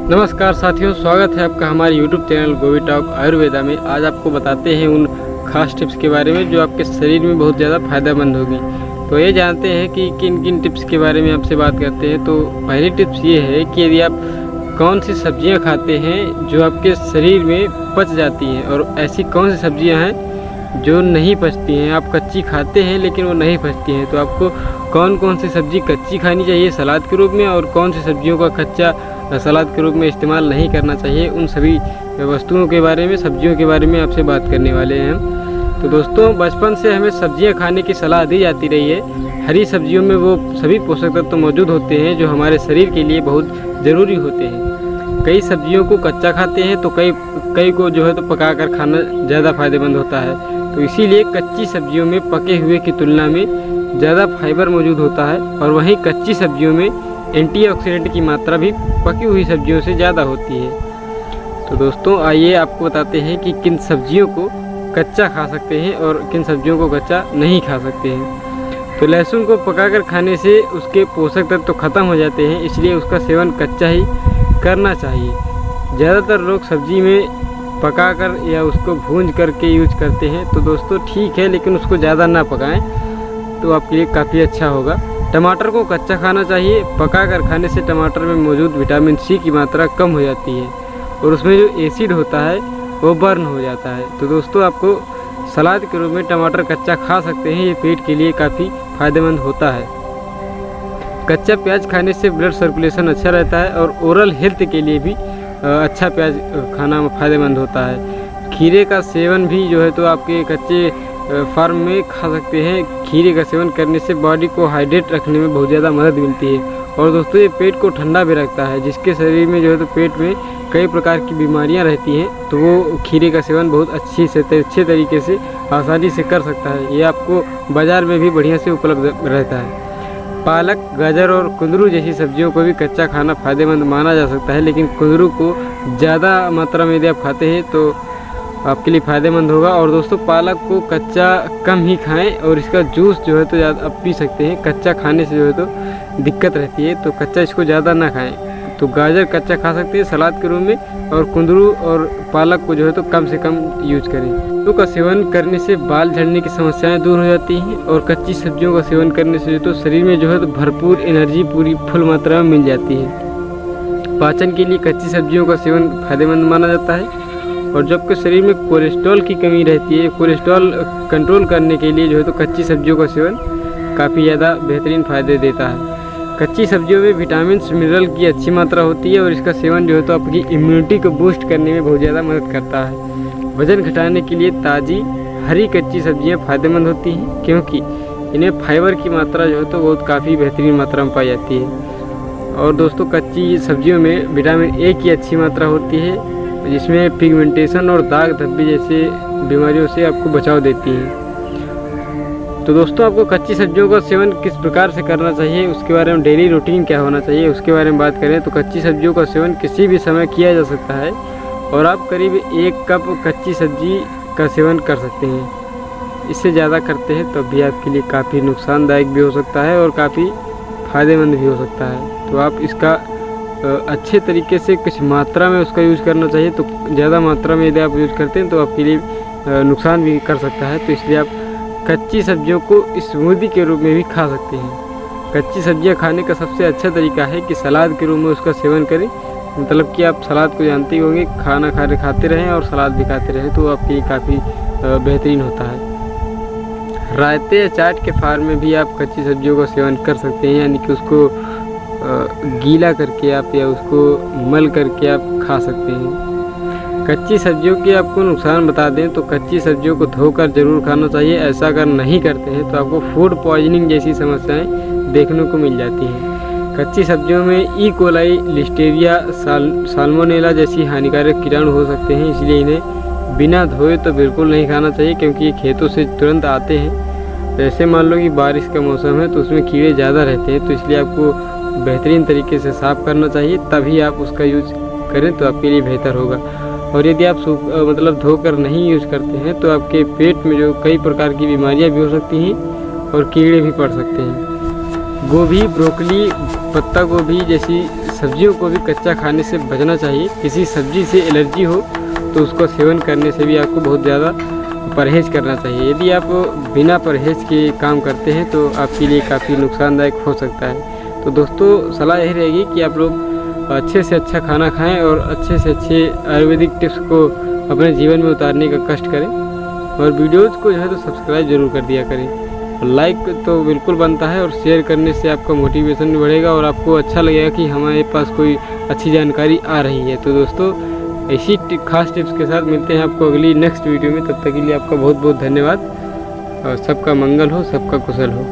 नमस्कार साथियों, स्वागत है आपका हमारे YouTube चैनल गोवी टॉक आयुर्वेदा में। आज आपको बताते हैं उन खास टिप्स के बारे में जो आपके शरीर में बहुत ज़्यादा फ़ायदेमंद होगी। तो ये जानते हैं कि किन किन टिप्स के बारे में आपसे बात करते हैं। तो पहली टिप्स ये है कि यदि आप कौन सी सब्जियां खाते हैं जो आपके शरीर में पच जाती हैं, और ऐसी कौन सी सब्जियां हैं जो नहीं पचती हैं। आप कच्ची खाते हैं लेकिन वो नहीं पचती हैं, तो आपको कौन कौन सी सब्ज़ी कच्ची खानी चाहिए सलाद के रूप में, और कौन सी सब्जियों का कच्चा सलाद के रूप में इस्तेमाल नहीं करना चाहिए, उन सभी वस्तुओं के बारे में, सब्जियों के बारे में आपसे बात करने वाले हैं हम। तो दोस्तों, बचपन से हमें सब्जियां खाने की सलाह दी जाती रही है। हरी सब्जियों में वो सभी पोषक तत्व मौजूद होते हैं जो हमारे शरीर के लिए बहुत ज़रूरी होते हैं। कई सब्जियों को कच्चा खाते हैं तो कई को जो है तो पका कर खाना ज़्यादा फायदेमंद होता है। तो इसीलिए कच्ची सब्जियों में पके हुए की तुलना में ज़्यादा फाइबर मौजूद होता है, और वहीं कच्ची सब्जियों में एंटीऑक्सीडेंट की मात्रा भी पकी हुई सब्जियों से ज़्यादा होती है। तो दोस्तों, आइए आपको बताते हैं कि किन सब्जियों को कच्चा खा सकते हैं और किन सब्जियों को कच्चा नहीं खा सकते हैं। तो लहसुन को पकाकर खाने से उसके पोषक तत्व तो ख़त्म हो जाते हैं, इसलिए उसका सेवन कच्चा ही करना चाहिए। ज़्यादातर लोग सब्जी में पकाकर या उसको भूंज करके यूज करते हैं। तो दोस्तों ठीक है, लेकिन उसको ज़्यादा ना पकाएं तो आपके लिए काफ़ी अच्छा होगा। टमाटर को कच्चा खाना चाहिए। पकाकर खाने से टमाटर में मौजूद विटामिन सी की मात्रा कम हो जाती है और उसमें जो एसिड होता है वो बर्न हो जाता है। तो दोस्तों, आपको सलाद के रूप में टमाटर कच्चा खा सकते हैं, ये पेट के लिए काफ़ी फायदेमंद होता है। कच्चा प्याज खाने से ब्लड सर्कुलेशन अच्छा रहता है और ओरल हेल्थ के लिए भी अच्छा प्याज खाना फ़ायदेमंद होता है। खीरे का सेवन भी जो है तो आपके कच्चे फार्म में खा सकते हैं। खीरे का सेवन करने से बॉडी को हाइड्रेट रखने में बहुत ज़्यादा मदद मिलती है। और दोस्तों, ये पेट को ठंडा भी रखता है। जिसके शरीर में जो है तो पेट में कई प्रकार की बीमारियां रहती हैं, तो वो खीरे का सेवन बहुत अच्छे तरीके से आसानी से कर सकता है। ये आपको बाज़ार में भी बढ़िया से उपलब्ध रहता है। पालक, गाजर और कुंदरू जैसी सब्जियों को भी कच्चा खाना फ़ायदेमंद माना जा सकता है, लेकिन कुंदरू को ज़्यादा मात्रा में यदि आप खाते हैं तो आपके लिए फ़ायदेमंद होगा। और दोस्तों, पालक को कच्चा कम ही खाएं और इसका जूस जो है तो ज़्यादा आप पी सकते हैं। कच्चा खाने से जो है तो दिक्कत रहती है, तो कच्चा इसको ज़्यादा ना खाएं। तो गाजर कच्चा खा सकते हैं सलाद के रूप में, और कुंदरू और पालक को जो है तो कम से कम यूज करें। कुंदरू का सेवन करने से बाल झड़ने की समस्याएं दूर हो जाती हैं, और कच्ची सब्जियों का सेवन करने से तो शरीर में जो है तो भरपूर एनर्जी पूरी फुल मात्रा में मिल जाती है। पाचन के लिए कच्ची सब्जियों का सेवन फायदेमंद माना जाता है। और जब के शरीर में कोलेस्ट्रॉल की कमी रहती है, कोलेस्ट्रॉल कंट्रोल करने के लिए जो है तो कच्ची सब्जियों का सेवन काफ़ी ज़्यादा बेहतरीन फ़ायदे देता है। कच्ची सब्जियों में विटामिन मिनरल की अच्छी मात्रा होती है, और इसका सेवन जो है तो आपकी इम्यूनिटी को बूस्ट करने में बहुत ज़्यादा मदद करता है। वज़न घटाने के लिए ताज़ी हरी कच्ची सब्जियां फ़ायदेमंद होती हैं, क्योंकि इन्हें फाइबर की मात्रा जो है तो बहुत काफ़ी बेहतरीन मात्रा में पाई जाती है। और दोस्तों, कच्ची सब्जियों में विटामिन ए की अच्छी मात्रा होती है, जिसमें पिगमेंटेशन और दाग धब्बे जैसे बीमारियों से आपको बचाव देती है। तो दोस्तों, आपको कच्ची सब्जियों का सेवन किस प्रकार से करना चाहिए, उसके बारे में डेली रूटीन क्या होना चाहिए, उसके बारे में बात करें तो कच्ची सब्जियों का सेवन किसी भी समय किया जा सकता है, और आप करीब 1 कप कच्ची सब्जी का सेवन कर सकते हैं। इससे ज़्यादा करते हैं तो भी आपके लिए काफ़ी नुकसानदायक भी हो सकता है और काफ़ी फ़ायदेमंद भी हो सकता है। तो आप इसका अच्छे तरीके से कुछ मात्रा में उसका यूज़ करना चाहिए। तो ज़्यादा मात्रा में यदि आप यूज़ करते हैं तो आपके लिए नुकसान भी कर सकता है। तो इसलिए आप कच्ची सब्जियों को स्मूदी के रूप में भी खा सकते हैं। कच्ची सब्जियां खाने का सबसे अच्छा तरीका है कि सलाद के रूप में उसका सेवन करें। मतलब कि आप सलाद को जानते ही होंगे, खाना खाते रहें और सलाद भी खाते रहें, तो आपके लिए काफ़ी बेहतरीन होता है। रायते या चाट के फार्म में भी आप कच्ची सब्जियों का सेवन कर सकते हैं, यानी कि उसको गीला करके आप या उसको मल करके आप खा सकते हैं। कच्ची सब्जियों के आपको नुकसान बता दें तो कच्ची सब्जियों को धोकर ज़रूर खाना चाहिए। ऐसा अगर नहीं करते हैं तो आपको फूड पॉइजनिंग जैसी समस्याएं देखने को मिल जाती हैं। कच्ची सब्जियों में ई कोलाई, लिस्टेरिया, साल्मोनेला जैसी हानिकारक कीटाणु हो सकते हैं, इसलिए इन्हें बिना धोए तो बिल्कुल नहीं खाना चाहिए, क्योंकि ये खेतों से तुरंत आते हैं। जैसे मान लो कि बारिश का मौसम है तो उसमें कीड़े ज़्यादा रहते हैं, तो इसलिए आपको बेहतरीन तरीके से साफ़ करना चाहिए, तभी आप उसका यूज़ करें तो आपके लिए बेहतर होगा। और यदि आप मतलब धोकर नहीं यूज़ करते हैं तो आपके पेट में जो कई प्रकार की बीमारियां भी हो सकती हैं और कीड़े भी पड़ सकते हैं। गोभी, ब्रोकली, पत्ता गोभी जैसी सब्जियों को भी कच्चा खाने से बचना चाहिए। किसी सब्जी से एलर्जी हो तो उसको सेवन करने से भी आपको बहुत ज़्यादा परहेज़ करना चाहिए। यदि आप बिना परहेज़ के काम करते हैं तो आपके लिए काफ़ी नुकसानदायक हो सकता है। तो दोस्तों सलाह यही रहेगी कि आप लोग अच्छे से अच्छा खाना खाएं और अच्छे से अच्छे आयुर्वेदिक टिप्स को अपने जीवन में उतारने का कष्ट करें। और वीडियोज़ को जो है तो सब्सक्राइब जरूर कर दिया करें। और लाइक तो बिल्कुल बनता है और शेयर करने से आपका मोटिवेशन भी बढ़ेगा और आपको अच्छा लगेगा कि हमारे पास कोई अच्छी जानकारी आ रही है। तो दोस्तों ऐसी खास टिप्स के साथ मिलते हैं आपको अगली नेक्स्ट वीडियो में। तब तक के लिए आपका बहुत बहुत धन्यवाद और सबका मंगल हो, सबका कुशल हो।